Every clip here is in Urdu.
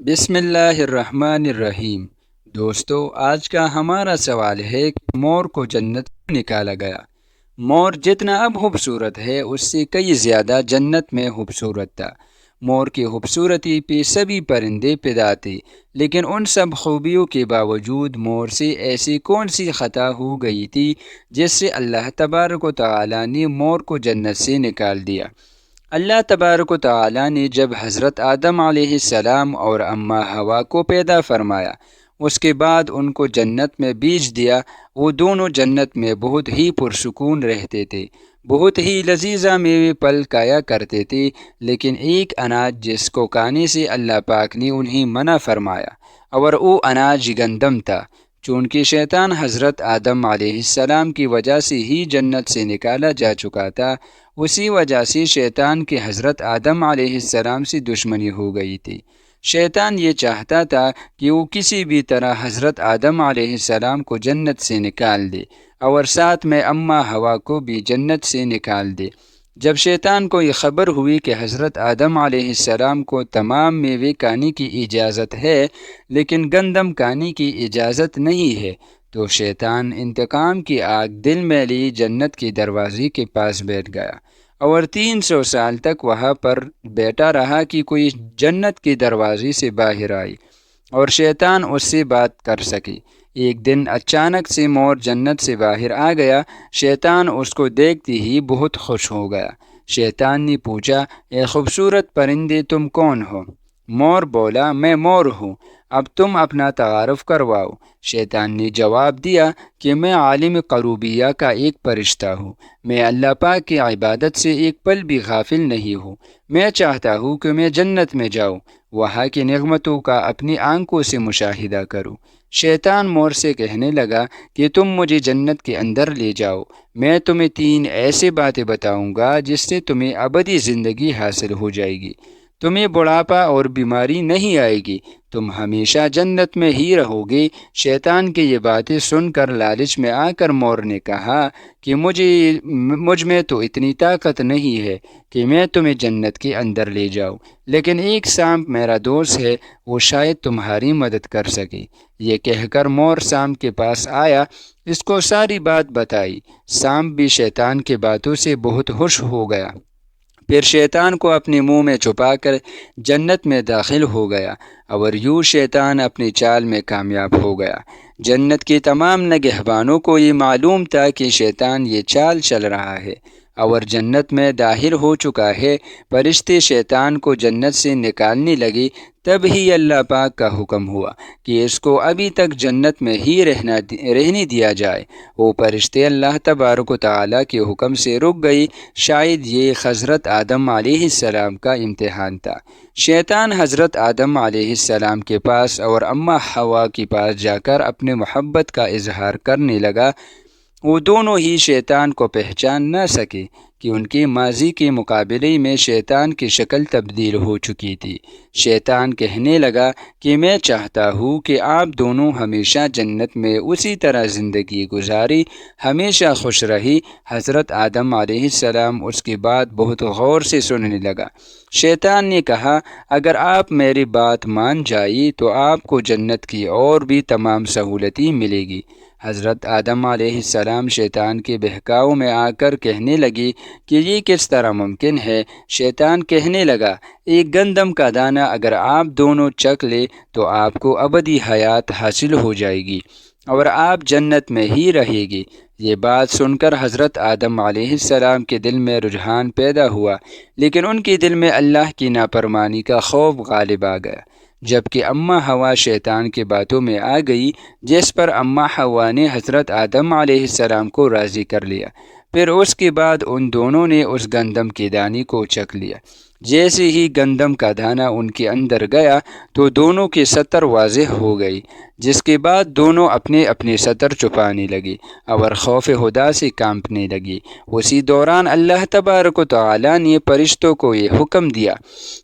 بسم اللہ الرحمن الرحیم۔ دوستو، آج کا ہمارا سوال ہے کہ مور کو جنت کیوں نکالا گیا؟ مور جتنا اب خوبصورت ہے اس سے کئی زیادہ جنت میں خوبصورت تھا۔ مور کی خوبصورتی پہ سبھی پرندے پیدا تھے، لیکن ان سب خوبیوں کے باوجود مور سے ایسی کون سی خطا ہو گئی تھی جس سے اللہ تبارک و تعالی نے مور کو جنت سے نکال دیا؟ اللہ تبارک و تعالی نے جب حضرت آدم علیہ السلام اور اماں حوا کو پیدا فرمایا، اس کے بعد ان کو جنت میں بیچ دیا۔ وہ دونوں جنت میں بہت ہی پرسکون رہتے تھے، بہت ہی لذیذہ میوے پل کھایا کرتے تھے، لیکن ایک اناج جس کو کھانے سے اللہ پاک نے انہیں منع فرمایا، اور وہ اناج گندم تھا۔ چونکہ شیطان حضرت آدم علیہ السلام کی وجہ سے ہی جنت سے نکالا جا چکا تھا، اسی وجہ سے شیطان کے حضرت آدم علیہ السلام سے دشمنی ہو گئی تھی۔ شیطان یہ چاہتا تھا کہ وہ کسی بھی طرح حضرت آدم علیہ السلام کو جنت سے نکال دے، اور ساتھ میں اماں حوا کو بھی جنت سے نکال دے۔ جب شیطان کو یہ خبر ہوئی کہ حضرت آدم علیہ السلام کو تمام میوے کھانے کی اجازت ہے لیکن گندم کھانے کی اجازت نہیں ہے، تو شیطان انتقام کی آگ دل میں لی جنت کے دروازے کے پاس بیٹھ گیا، اور 300 سال تک وہاں پر بیٹھا رہا کہ کوئی جنت کے دروازے سے باہر آئی اور شیطان اس سے بات کر سکے۔ ایک دن اچانک سے مور جنت سے باہر آ گیا۔ شیطان اس کو دیکھتے ہی بہت خوش ہو گیا۔ شیطان نے پوچھا، اے خوبصورت پرندے، تم کون ہو؟ مور بولا، میں مور ہوں، اب تم اپنا تعارف کرواؤ۔ شیطان نے جواب دیا کہ میں عالم قروبیہ کا ایک فرشتہ ہوں، میں اللہ پاک کی عبادت سے ایک پل بھی غافل نہیں ہوں، میں چاہتا ہوں کہ میں جنت میں جاؤں، وہاں کی نعمتوں کا اپنی آنکھوں سے مشاہدہ کروں۔ شیطان مور سے کہنے لگا کہ تم مجھے جنت کے اندر لے جاؤ، میں تمہیں 3 ایسے باتیں بتاؤں گا جس سے تمہیں ابدی زندگی حاصل ہو جائے گی، تمہیں بڑھاپا اور بیماری نہیں آئے گی، تم ہمیشہ جنت میں ہی رہو گے۔ شیطان کی یہ باتیں سن کر لالچ میں آ کر مور نے کہا کہ مجھ میں تو اتنی طاقت نہیں ہے کہ میں تمہیں جنت کے اندر لے جاؤں، لیکن ایک سانپ میرا دوست ہے، وہ شاید تمہاری مدد کر سکے۔ یہ کہہ کر مور سانپ کے پاس آیا، اس کو ساری بات بتائی۔ سانپ بھی شیطان کی باتوں سے بہت خوش ہو گیا، پھر شیطان کو اپنے منہ میں چھپا کر جنت میں داخل ہو گیا، اور یوں شیطان اپنی چال میں کامیاب ہو گیا۔ جنت کے تمام نگہبانوں کو یہ معلوم تھا کہ شیطان یہ چال چل رہا ہے اور جنت میں داخل ہو چکا ہے۔ فرشتے شیطان کو جنت سے نکالنے لگے، تب ہی اللہ پاک کا حکم ہوا کہ اس کو ابھی تک جنت میں ہی رہنے دیا جائے۔ وہ فرشتے اللہ تبارک و تعالیٰ کے حکم سے رک گئی۔ شاید یہ حضرت آدم علیہ السلام کا امتحان تھا۔ شیطان حضرت آدم علیہ السلام کے پاس اور اماں حوا کے پاس جا کر اپنے محبت کا اظہار کرنے لگا۔ وہ دونوں ہی شیطان کو پہچان نہ سکے کہ ان کے ماضی کے مقابلے میں شیطان کی شکل تبدیل ہو چکی تھی۔ شیطان کہنے لگا کہ میں چاہتا ہوں کہ آپ دونوں ہمیشہ جنت میں اسی طرح زندگی گزاری، ہمیشہ خوش رہی۔ حضرت آدم علیہ السلام اس کی بات بہت غور سے سننے لگا۔ شیطان نے کہا، اگر آپ میری بات مان جائیں تو آپ کو جنت کی اور بھی تمام سہولتیں ملے گی۔ حضرت آدم علیہ السلام شیطان کے بہکاؤ میں آ کر کہنے لگی کہ یہ کس طرح ممکن ہے؟ شیطان کہنے لگا، ایک گندم کا دانہ اگر آپ دونوں چکھ لے تو آپ کو ابدی حیات حاصل ہو جائے گی اور آپ جنت میں ہی رہے گی۔ یہ بات سن کر حضرت آدم علیہ السلام کے دل میں رجحان پیدا ہوا، لیکن ان کے دل میں اللہ کی نافرمانی کا خوف غالب آ گیا۔ جبکہ اماں حوا شیطان کی باتوں میں آ گئی، جس پر اماں حوا نے حضرت آدم علیہ السلام کو راضی کر لیا۔ پھر اس کے بعد ان دونوں نے اس گندم کے دانے کو چکھ لیا۔ جیسے ہی گندم کا دانہ ان کے اندر گیا تو دونوں کی سطر واضح ہو گئی، جس کے بعد دونوں اپنے اپنے سطر چھپانے لگے اور خوف خدا سے کانپنے لگے۔ اسی دوران اللہ تبارک و تعالیٰ نے فرشتوں کو یہ حکم دیا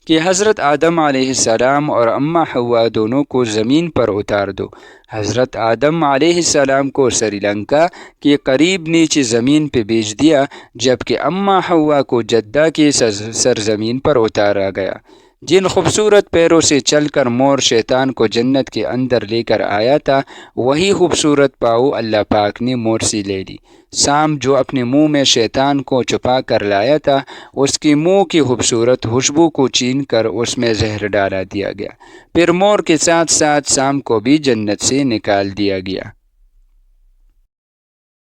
کہ حضرت آدم علیہ السلام اور اماں حوا دونوں کو زمین پر اتار دو۔ حضرت آدم علیہ السلام کو سری لنکا کے قریب نیچے زمین پہ بھیج دیا، جبکہ اماں حوا کو جدہ کی سرزمین پر اتارا گیا۔ جن خوبصورت پیروں سے چل کر مور شیطان کو جنت کے اندر لے کر آیا تھا، وہی خوبصورت پاؤں اللہ پاک نے مور سے لے لی۔ سام جو اپنے منہ میں شیطان کو چھپا کر لایا تھا، اس کی منہ کی خوبصورت خوشبو کو چھین کر اس میں زہر ڈالا دیا گیا۔ پھر مور کے ساتھ ساتھ سام کو بھی جنت سے نکال دیا گیا۔